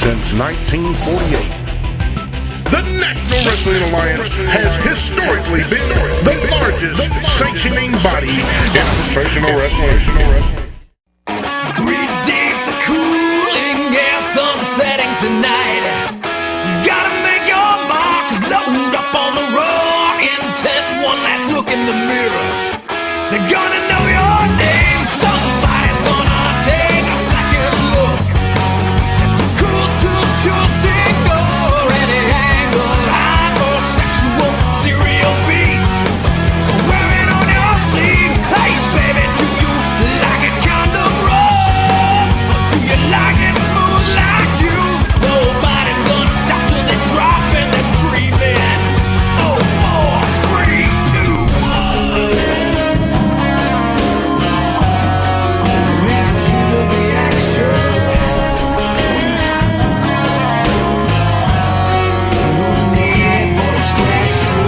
since 1948. The National Wrestling Alliance has historically been the largest sanctioning body in professional wrestling. Breathe deep, the cooling air, sun setting tonight. You gotta make your mark, load up on the raw intent. One last look in the mirror. They're gonna know your name. Somebody's gonna take a second look. Too cool to choose to ignore any angle. Hypersexual serial beast wearing on your sleeve. Hey baby, do you like it kind of rough? Or do you like it smooth like you? Nobody's gonna stop till they drop and they're dreaming. Oh, 4, 3, 2, 1. Into the action. No need for distraction.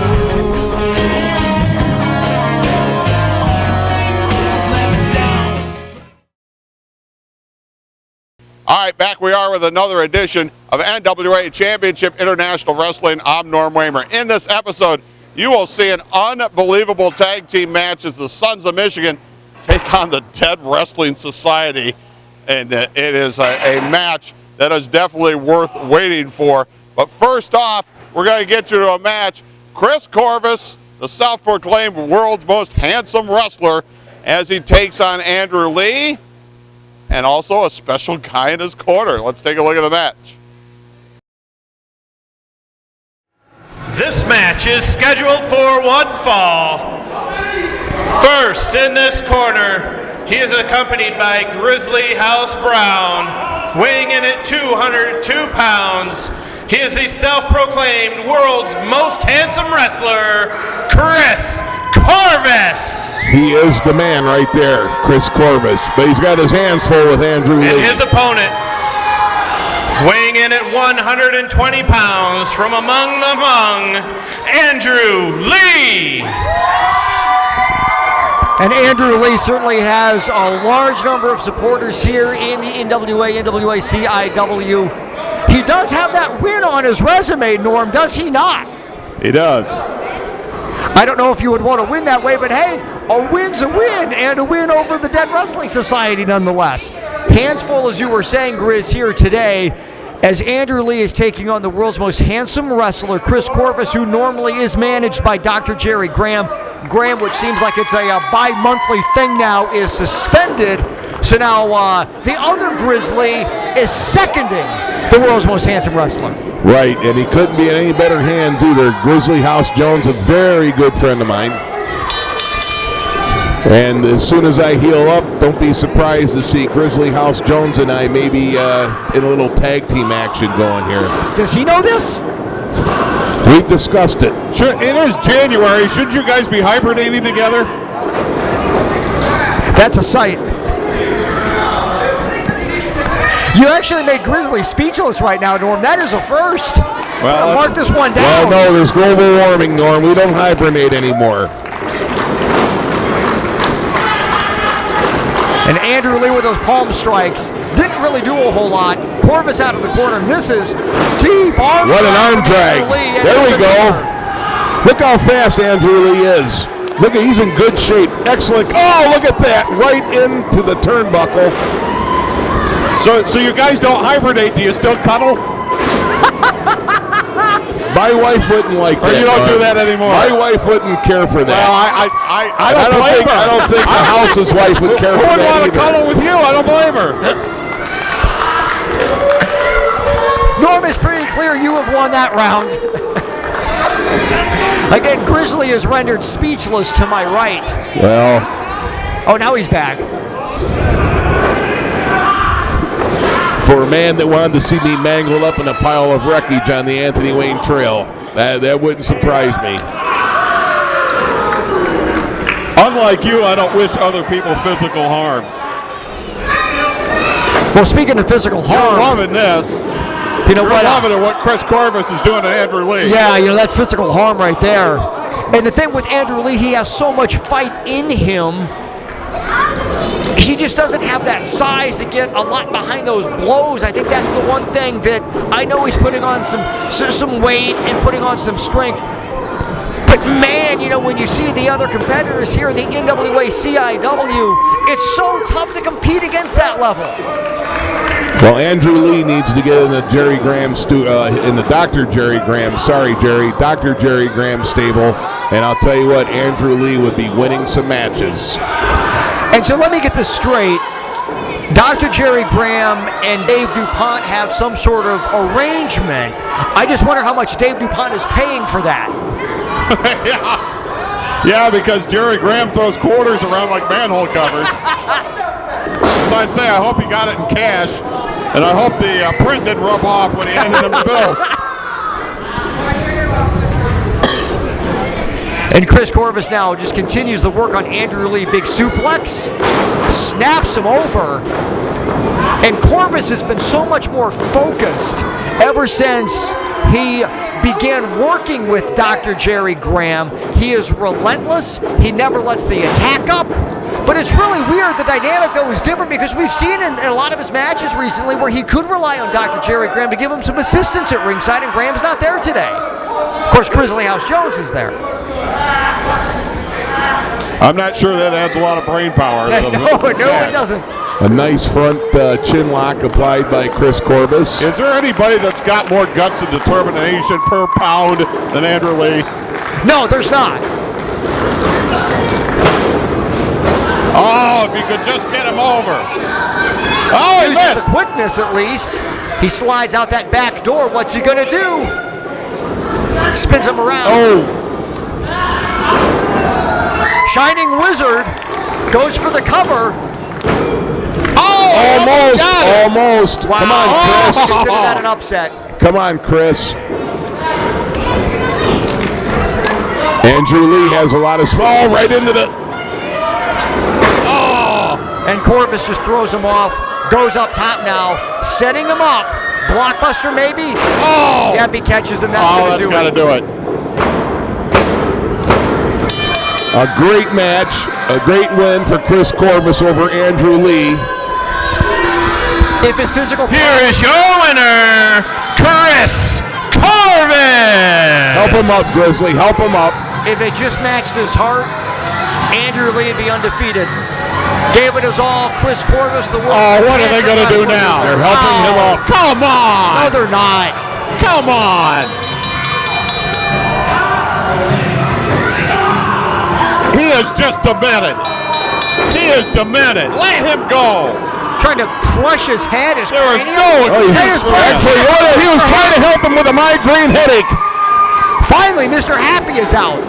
Slamming down. All right, back we are with another edition of NWA Championship International Wrestling. I'm Norm Waymer. In this episode, you will see an unbelievable tag team match as the Sons of Michigan take on the Dead Wrestling Society. And it is a match that is definitely worth waiting for. But first off, we're going to get you to a match. Kris Korvis, the self-proclaimed world's most handsome wrestler, as he takes on Andrew Lee, and also a special guy in his corner. Let's take a look at the match. This match is scheduled for one fall. First in this corner, he is accompanied by Grizzly House Brown, weighing in at 202 pounds. He is the self-proclaimed world's most handsome wrestler, Kris Korvis. He is the man right there, Kris Korvis. But he's got his hands full with Andrew Lee. And his opponent, weighing in at 120 pounds, from among Andrew Lee. And Andrew Lee certainly has a large number of supporters here in the NWA-CIW. He does have that win on his resume, Norm, does he not? He does. I don't know if you would want to win that way, but hey, a win's a win, and a win over the Dead Wrestling Society nonetheless. Hands full, as you were saying, Grizz, here today, as Andrew Lee is taking on the world's most handsome wrestler, Kris Korvis, who normally is managed by Dr. Jerry Graham. Graham, which seems like it's a bi-monthly thing now, is suspended. So now the other Grizzly is seconding the world's most handsome wrestler. Right, and he couldn't be in any better hands either. Grizzly House Jones, a very good friend of mine. And as soon as I heal up, don't be surprised to see Grizzly House Jones and I maybe in a little tag team action going here. Does he know this? We've discussed it. Sure, it is January. Shouldn't you guys be hibernating together? That's a sight. You actually made Grizzly speechless right now, Norm. That is a first. Well, mark this one Well, down. no, there's global warming, Norm. We don't hibernate anymore. And Andrew Lee with those palm strikes didn't really do a whole lot. Korvis out of the corner misses. Deep arm. What an arm drag. There we go. Look how fast Andrew Lee is. Look, he's in good shape. Excellent. Oh, look at that. Right into the turnbuckle. So you guys don't hibernate. Do you still cuddle? My wife wouldn't like that. Or you don't do that anymore? My wife wouldn't care for that. Well, I don't blame her. I don't think the house's wife would care for Who that would want to either. cuddle with you? I don't blame her. Norm, it's pretty clear you have won that round. Again, Grizzly is rendered speechless to my right. Well. Oh, now he's back. For a man that wanted to see me mangled up in a pile of wreckage on the Anthony Wayne Trail, that wouldn't surprise me. Unlike you, I don't wish other people physical harm. Well, speaking of physical harm, You're loving this. You know You're what? loving what Kris Korvis is doing to Andrew Lee. Yeah, you know, that's physical harm right there. And the thing with Andrew Lee, he has so much fight in him he just doesn't have that size to get a lot behind those blows. I think that's the one thing that I know he's putting on some weight and putting on some strength. But man, you know, when you see the other competitors here in the NWA-CIW, it's so tough to compete against that level. Well, Andrew Lee needs to get in the Jerry Graham in the Dr. Jerry Graham stable, and I'll tell you what, Andrew Lee would be winning some matches. And so let me get this straight. Dr. Jerry Graham and Dave DuPont have some sort of arrangement. I just wonder how much Dave DuPont is paying for that. Yeah, because Jerry Graham throws quarters around like manhole covers. As I say, I hope he got it in cash, and I hope the print didn't rub off when he handed him the bills. And Kris Korvis now just continues the work on Andrew Lee. Big suplex, snaps him over. And Korvis has been so much more focused ever since he began working with Dr. Jerry Graham. He is relentless. He never lets the attack up. But it's really weird. The dynamic, though, is different because we've seen in a lot of his matches recently where he could rely on Dr. Jerry Graham to give him some assistance at ringside, and Graham's not there today. Of course, Grizzly House Jones is there. I'm not sure that adds a lot of brain power. No, it doesn't. A nice front chin lock applied by Kris Korvis. Is there anybody that's got more guts and determination per pound than Andrew Lee? No, there's not. Oh, if you could just get him over. Oh, he Uses missed. the quickness, at least. He slides out that back door. What's he going to do? Spins him around. Oh, Shining Wizard goes for the cover. almost. Wow. Come on, Kris. Consider that an upset. Come on, Kris. Andrew Lee has a lot of right into the. And Korvis just throws him off. Goes up top now, setting him up. Blockbuster maybe? Oh! Yep, he catches him. That's That's got to do it. A great match, a great win for Kris Korvis over Andrew Lee. If his physical Here is your winner, Kris Korvis. Help him up, Grizzly. Help him up. if it just matched his heart, Andrew Lee would be undefeated. Gave it his all. Kris Korvis, the world. Oh, what are they going to do now? They're helping him up. Come on! No, they're not. Come on! He is just demented. He is demented. Let him go. Trying to crush his head. His There is cranium. no There's Actually, he was trying to help him with a migraine headache. Finally, Mr. Happy is out.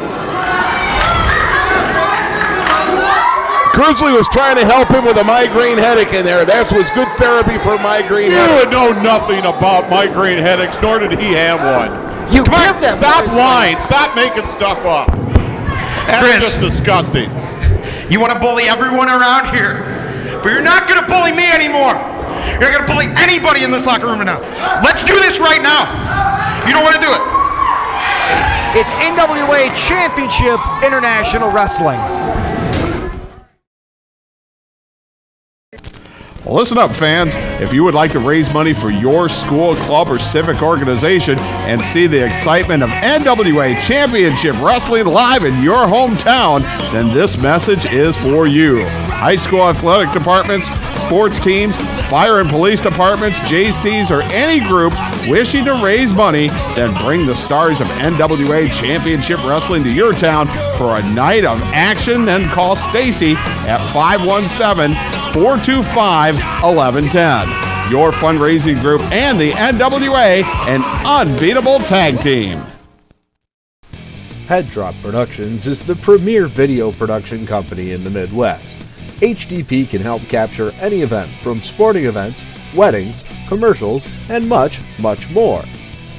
Grizzly was trying to help him with a migraine headache in there. That was good therapy for migraine You headache. would know nothing about migraine headaches, nor did he have one. You Come give on, them. stop boys. lying. Stop making stuff up. That's Kris. just disgusting. You want to bully everyone around here, but you're not going to bully me anymore. You're not going to bully anybody in this locker room now. Let's do this right now. You don't want to do it. It's NWA Championship International Wrestling. Well, listen up, fans. If you would like to raise money for your school, club, or civic organization and see the excitement of NWA Championship Wrestling live in your hometown, then this message is for you. High school athletic departments, sports teams, fire and police departments, JCs, or any group wishing to raise money, then bring the stars of NWA Championship Wrestling to your town for a night of action. Then call Stacy at 517-425-1110. Your fundraising group and the NWA, an unbeatable tag team. Head Drop Productions is the premier video production company in the Midwest. HDP can help capture any event from sporting events, weddings, commercials, and much, much more.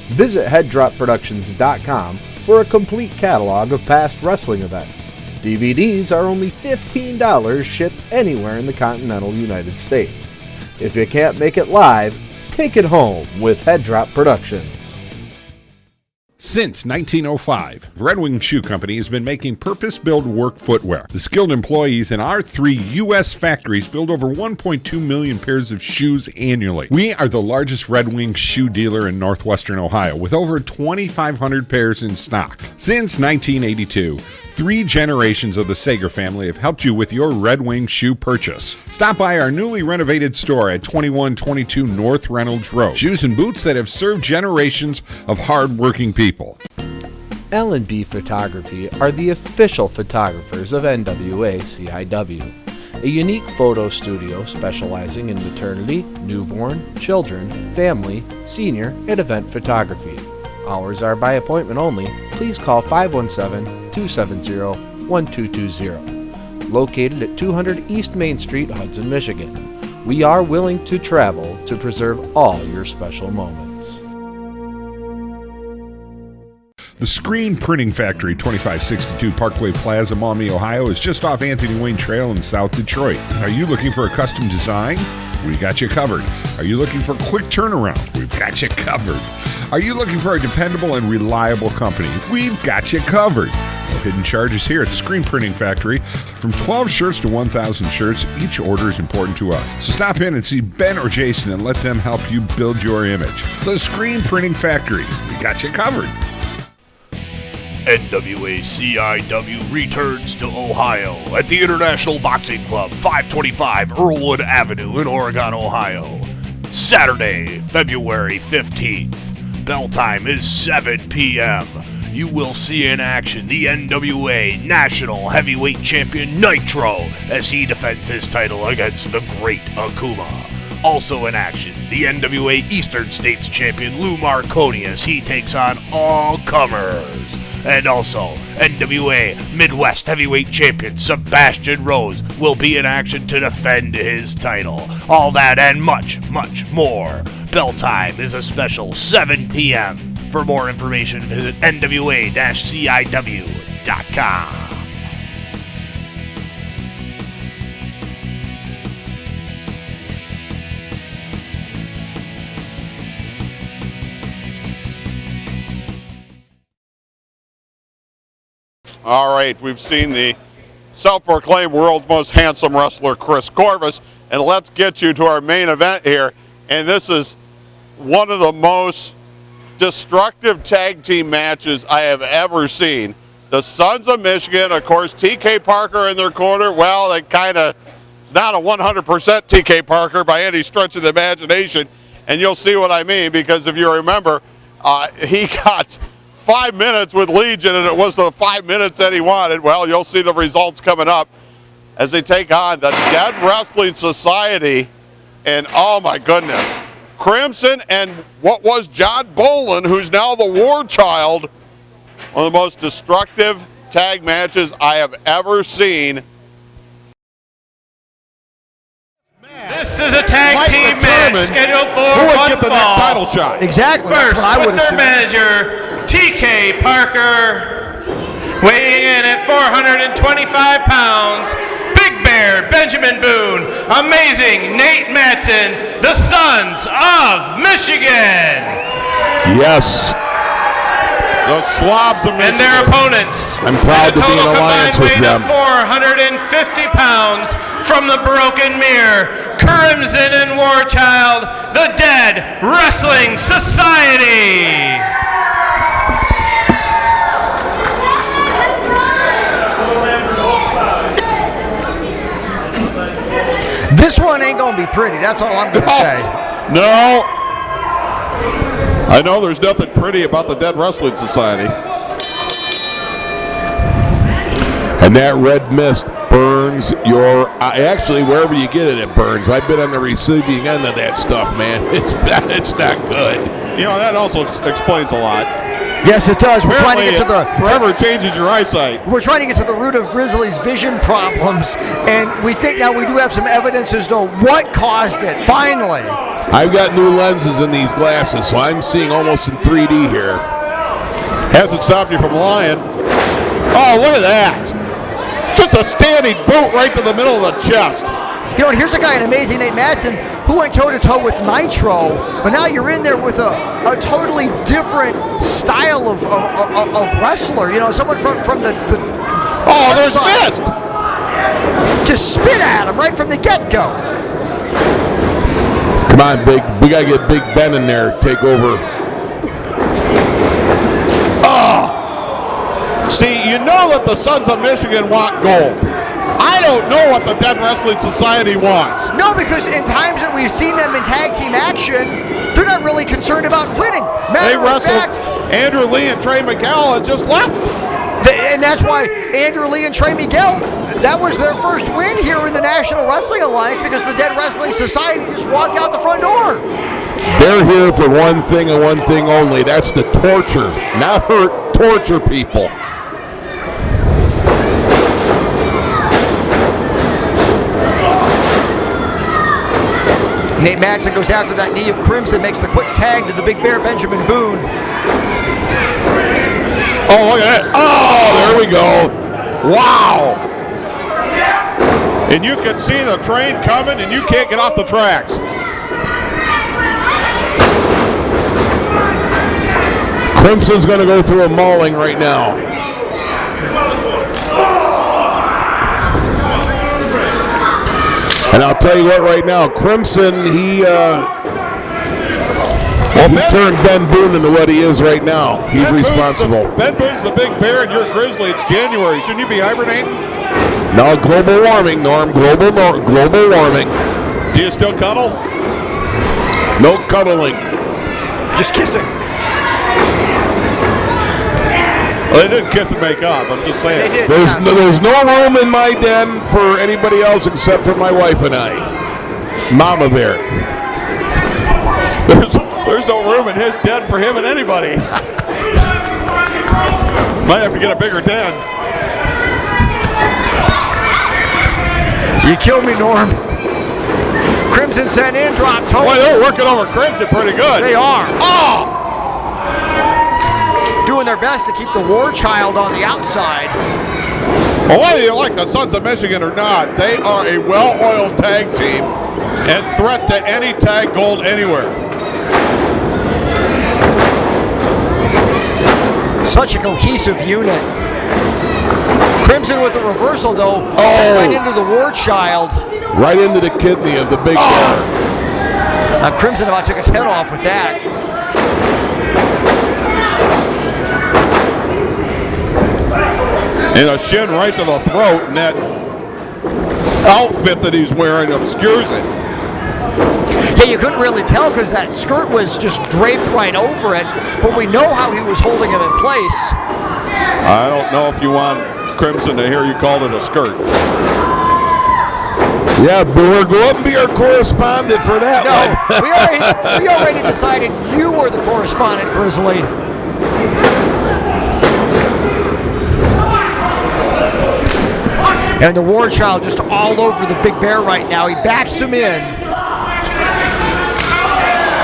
Visit headdropproductions.com for a complete catalog of past wrestling events. DVDs are only $15 shipped anywhere in the continental United States. If you can't make it live, take it home with Head Drop Productions. Since 1905, Red Wing Shoe Company has been making purpose-built work footwear. The skilled employees in our 3 U.S. factories build over 1.2 million pairs of shoes annually. We are the largest Red Wing shoe dealer in northwestern Ohio, with over 2,500 pairs in stock. Since 1982, 3 generations of the Sager family have helped you with your Red Wing shoe purchase. Stop by our newly renovated store at 2122 North Reynolds Road. Shoes and boots that have served generations of hard-working people. L&B Photography are the official photographers of NWA-CIW, a unique photo studio specializing in maternity, newborn, children, family, senior, and event photography. Hours are by appointment only. Please call 517-270-1220. Located at 200 East Main Street, Hudson, Michigan. We are willing to travel to preserve all your special moments. The Screen Printing Factory, 2562 Parkway Plaza, Maumee, Ohio, is just off Anthony Wayne Trail in South Detroit. Are you looking for a custom design? We got you covered. Are you looking for a quick turnaround? We've got you covered. Are you looking for a dependable and reliable company? We've got you covered. No hidden charges here at the Screen Printing Factory. From 12 shirts to 1,000 shirts, each order is important to us. So stop in and see Ben or Jason and let them help you build your image. The Screen Printing Factory. We got you covered. NWA-CIW returns to Ohio at the International Boxing Club, 525 Earlwood Avenue in Oregon, Ohio. Saturday, February 15th. Bell time is 7 p.m. You will see in action the NWA National Heavyweight Champion Nitro as he defends his title against the Great Akuma. Also in action, the NWA Eastern States Champion Lou Marconi as he takes on all comers. And also, NWA Midwest Heavyweight Champion Sebastian Rose will be in action to defend his title. All that and much, much more. Bell time is a special 7 p.m. For more information, visit NWA-CIW.com. All right, we've seen the self-proclaimed world's most handsome wrestler, Kris Korvis, and let's get you to our main event here. And this is one of the most destructive tag team matches I have ever seen. The Sons of Michigan, of course, TK Parker in their corner. Well, it kind of is not a 100% TK Parker by any stretch of the imagination, and you'll see what I mean, because if you remember, he got 5 minutes with Legion, and it was the 5 minutes that he wanted. Well, you'll see the results coming up as they take on the Dead Wrestling Society, and oh my goodness, Crimson and what was John Bolin, who's now the War Child. One of the most destructive tag matches I have ever seen. This is a tag team match scheduled for one get the fall. next title shot. Exactly. First, that's what I would with their assume. manager, TK Parker, weighing in at 425 pounds. Big Bear, Benjamin Boone, Amazing Nate Matson, the Sons of Michigan. Yes. The Slobs of Michigan. And their opponents. I'm proud to be in alliance with them. 450 pounds from the Broken Mirror, Crimson and War Child, the Dead Wrestling Society. This one ain't gonna be pretty. That's all I'm gonna say. No. I know there's nothing pretty about the Dead Wrestling Society. And that red mist burns your eye. Actually, wherever you get it, it burns. I've been on the receiving end of that stuff, man. It's not good. You know, that also explains a lot. Yes, it does. We're trying to get to the forever changes your eyesight. We're trying to get to the root of Grizzly's vision problems, and we think now we do have some evidence as to what caused it. Finally, I've got new lenses in these glasses, so I'm seeing almost in 3D here. Hasn't stopped you from lying. Oh, look at that. Just a standing boot right to the middle of the chest. You know, and here's a guy in Amazing Nate Madsen who went toe-to-toe with Nitro, but now you're in there with a totally different style of wrestler. You know, someone from the oh, there's Mist! Just spit at him right from the get-go. Come on, Big. We got to get Big Ben in there, take over. See, you know that the Sons of Michigan want gold. I don't know what the Dead Wrestling Society wants. No, because in times that we've seen them in tag team action, they're not really concerned about winning. They wrestled Andrew Lee and Trey Miguel and just left. And that's why Andrew Lee and Trey Miguel, that was their first win here in the National Wrestling Alliance, because the Dead Wrestling Society just walked out the front door. They're here for one thing and one thing only. That's to torture, not hurt, torture people. Nate Madsen goes after that knee of Crimson, makes the quick tag to the Big Bear, Benjamin Boone. Oh, look at that. Oh, there we go. Wow. And you can see the train coming, and you can't get off the tracks. Crimson's going to go through a mauling right now. And I'll tell you what right now, Crimson, he turned Ben Boone into what he is right now. He's responsible. Ben Boone's the Big Bear, and you're Grizzly. It's January. Shouldn't you be hibernating? No, global warming, Norm. Global warming. Do you still cuddle? No cuddling. Just kissing. Well, they didn't kiss and make up. I'm just saying. There's no room in my den for anybody else except for my wife and I. Mama Bear. There's no room in his den for him and anybody. Might have to get a bigger den. You killed me, Norm. Crimson sent in, drop toe. Boy, they're working over Crimson pretty good. They are. Oh! Doing their best to keep the War Child on the outside. Well, whether you like the Sons of Michigan or not, they are a well-oiled tag team and threat to any tag gold anywhere. Such a cohesive unit. Crimson with the reversal, though. Right into the War Child. Right into the kidney of the Big Bear. Crimson about took his head off with that. And a shin right to the throat, and that outfit that he's wearing obscures it. Yeah, you couldn't really tell because that skirt was just draped right over it, but we know how he was holding it in place. I don't know if you want Crimson to hear you called it a skirt. Yeah, Boomer, go up and be our correspondent for that one. we already decided you were the correspondent, Grizzly. And the War Child just all over the Big Bear right now. He backs him in.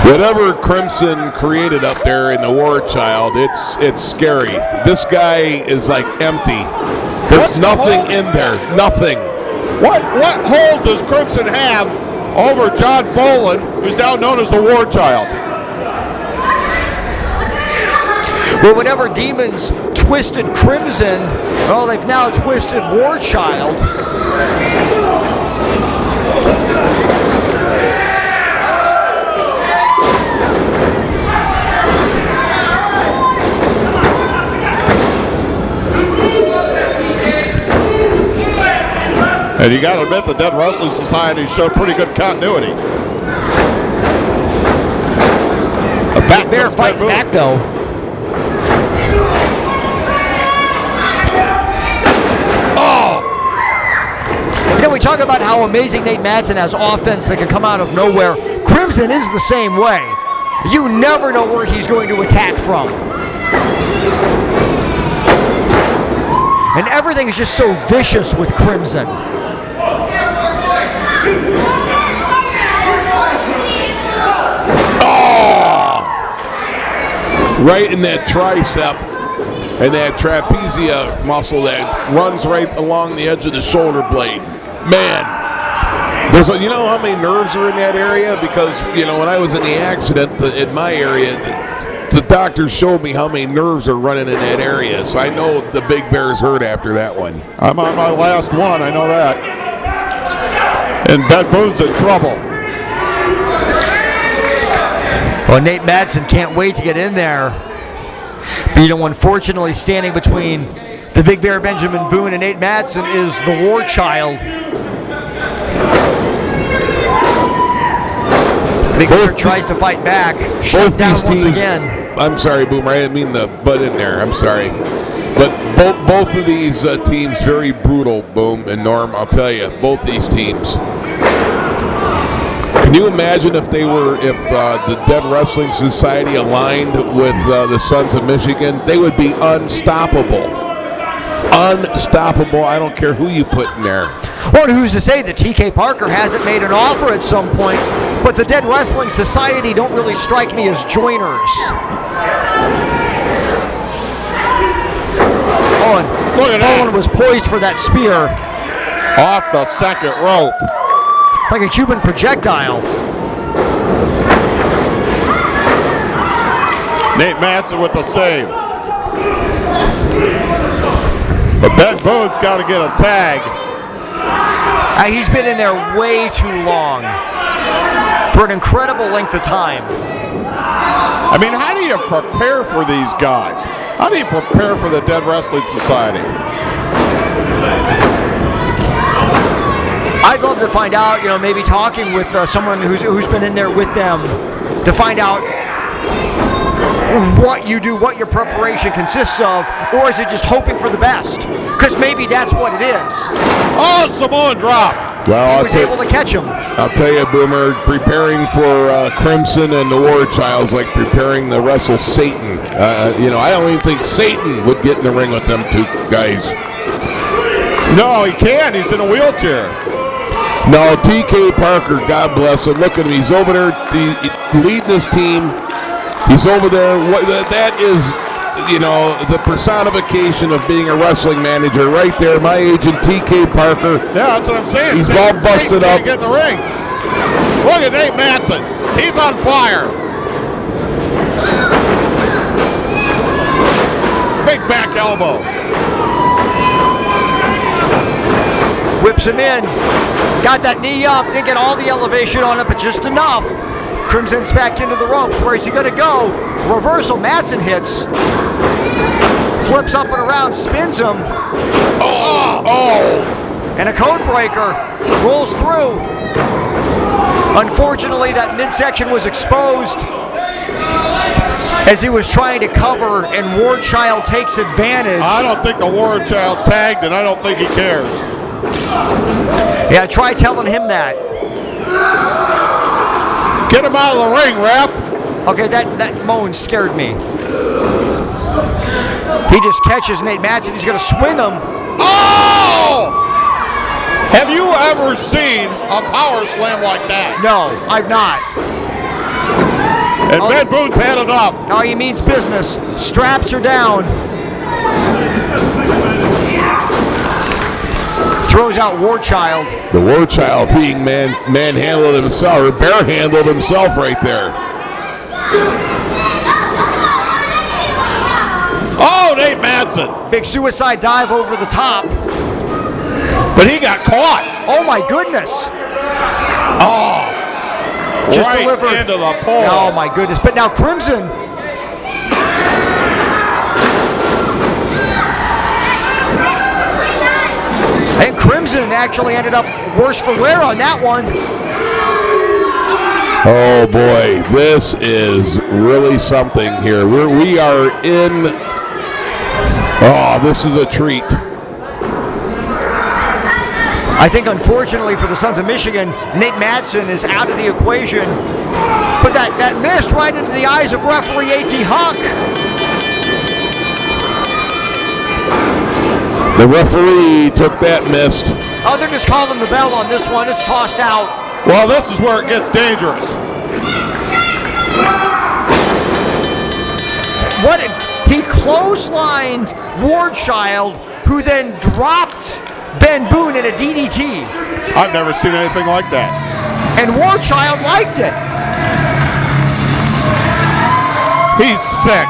Whatever Crimson created up there in the War Child, it's scary. This guy is like empty. There's nothing in there. Nothing. What hold does Crimson have over John Bolin, who's now known as the War Child? Well, whenever demons twisted Crimson, well, they've now twisted War Child. And you got to admit the Dead Wrestling Society showed pretty good continuity. Big Bear fighting back, though. You know, we talk about how amazing Nate Madsen has offense that can come out of nowhere. Crimson is the same way. You never know where he's going to attack from. And everything is just so vicious with Crimson. Right in that tricep and that trapezia muscle that runs right along the edge of the shoulder blade. Man, Doesn't, you know how many nerves are in that area? Because, you know, when I was in the accident in my area, the doctor showed me how many nerves are running in that area. So I know the Big Bear's hurt after that one. I'm on my last one, I know that. And Ben Boone's in trouble. Well, Nate Madsen can't wait to get in there. But, you know, unfortunately, standing between the Big Bear Benjamin Boone and Nate Madsen is the War Child. Big Bear tries to fight back. Shut down once again. I'm sorry, Boomer. I didn't mean to butt in there. I'm sorry. But both of these teams very brutal, Boom and Norm. I'll tell you, both these teams. Can you imagine if the Dead Wrestling Society aligned with the Sons of Michigan? They would be unstoppable. Unstoppable. I don't care who you put in there. Well, who's to say that TK Parker hasn't made an offer at some point? But the Dead Wrestling Society don't really strike me as joiners. Look at that. Bowen was poised for that spear. Off the second rope. Like a Cuban projectile. Nate Madsen with the save. But Ben Boone's got to get a tag. He's been in there way too long. For an incredible length of time. I mean, how do you prepare for these guys? How do you prepare for the Dead Wrestling Society? I'd love to find out, you know, maybe talking with someone who's been in there with them to find out what you do, what your preparation consists of, or is it just hoping for the best? Because maybe that's what it is. Oh, Samoan drop. Well, he was able to catch him. I'll tell you, Boomer, preparing for Crimson and the War Child's like preparing to wrestle Satan. You know, I don't even think Satan would get in the ring with them two guys. No, he can't. He's in a wheelchair. No, TK Parker, God bless him. Look at him. He's over there leading this team. He's over there. That is, you know, the personification of being a wrestling manager right there. My agent, TK Parker. Yeah, that's what I'm saying. He's all busted up. Get in the ring. Look at Nate Madsen. He's on fire. Big back elbow. Whips him in. Got that knee up. Didn't get all the elevation on it, but just enough. Crimson's back into the ropes. Where's he going to go? Reversal. Madsen hits. Flips up and around. Spins him. Oh! And a code breaker. Rolls through. Unfortunately, that midsection was exposed as he was trying to cover, and War Child takes advantage. I don't think the War Child tagged, and I don't think he cares. Yeah, try telling him that. Get him out of the ring, ref. Okay, that moan scared me. He just catches Nate Madsen. He's going to swing him. Oh! Have you ever seen a power slam like that? No, I've not. And Ben Boone's had enough. No, he means business. Straps are down. Throws out War Child. The War Child being manhandled himself, or bare-handled himself right there. Oh, Nate Madsen. Big suicide dive over the top. But he got caught. Oh, my goodness. Oh. Just right delivered into the pole. Oh, my goodness. But now Crimson. And Crimson actually ended up worse for wear on that one. Oh boy, this is really something here. We are in. Oh, this is a treat. I think unfortunately for the Sons of Michigan, Nate Madsen is out of the equation. But that missed right into the eyes of referee A.T. Huck. The referee took that missed. Oh, they're just calling the bell on this one. It's tossed out. Well, this is where it gets dangerous. He clotheslined War Child, who then dropped Ben Boone in a DDT. I've never seen anything like that. And Warchild liked it. He's sick.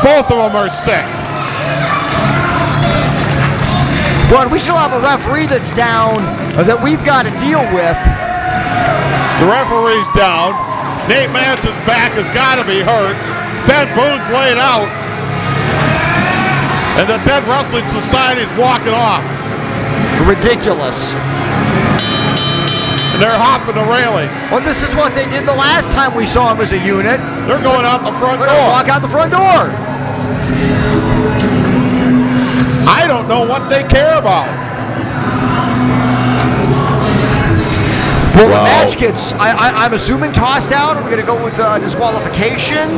Both of them are sick. Well, we still have a referee that's down that we've got to deal with. The referee's down. Nate Manson's back has got to be hurt. Ben Boone's laid out. And the Dead Wrestling Society is walking off. Ridiculous. And they're hopping the railing. Well, this is what they did the last time we saw them as a unit. They're going out the front door. They're going to walk out the front door. I don't know what they care about. Well, the match gets, I'm assuming, tossed out. Are we going to go with disqualification?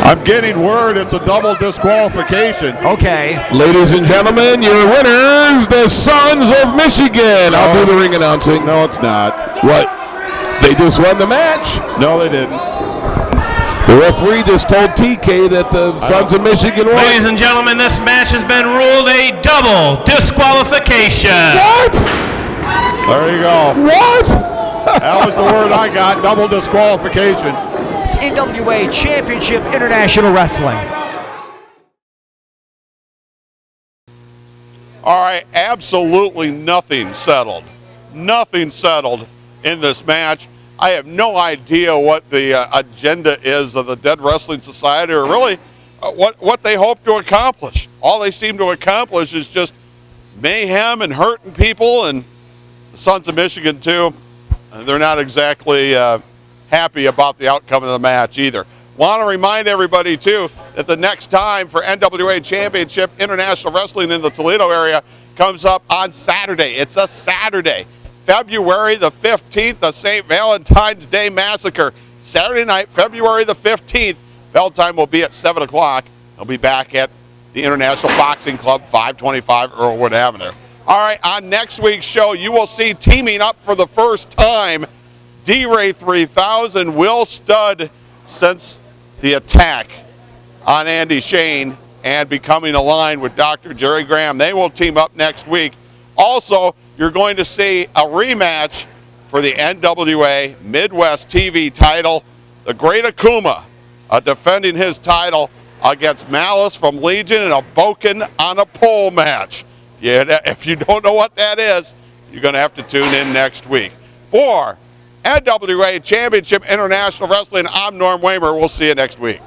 I'm getting word it's a double disqualification. Okay. Ladies and gentlemen, your winners, the Sons of Michigan. I'll do the ring announcing. No, it's not. What? They just won the match? No, they didn't. The referee just told TK that the Sons of Michigan won. Ladies and gentlemen, this match has been ruled a double disqualification. What? There you go. What? That was the word I got, double disqualification. It's NWA Championship International Wrestling. All right, absolutely nothing settled. Nothing settled in this match. I have no idea what the agenda is of the Dead Wrestling Society, or really what they hope to accomplish. All they seem to accomplish is just mayhem and hurting people, and the Sons of Michigan too. They're not exactly happy about the outcome of the match either. Want to remind everybody too that the next time for NWA Championship International Wrestling in the Toledo area comes up on Saturday. It's a Saturday. February the 15th, the St. Valentine's Day Massacre. Saturday night, February the 15th. Bell time will be at 7 o'clock. They'll be back at the International Boxing Club, 525 Earlwood Avenue. All right, on next week's show, you will see teaming up for the first time D-Ray 3000, Will Studd, since the attack on Andy Shane and becoming aligned with Dr. Jerry Graham. They will team up next week. Also, you're going to see a rematch for the NWA Midwest TV title. The Great Akuma defending his title against Malice from Legion in a Boken on a pole match. If you don't know what that is, you're going to have to tune in next week. For NWA Championship International Wrestling, I'm Norm Waymer. We'll see you next week.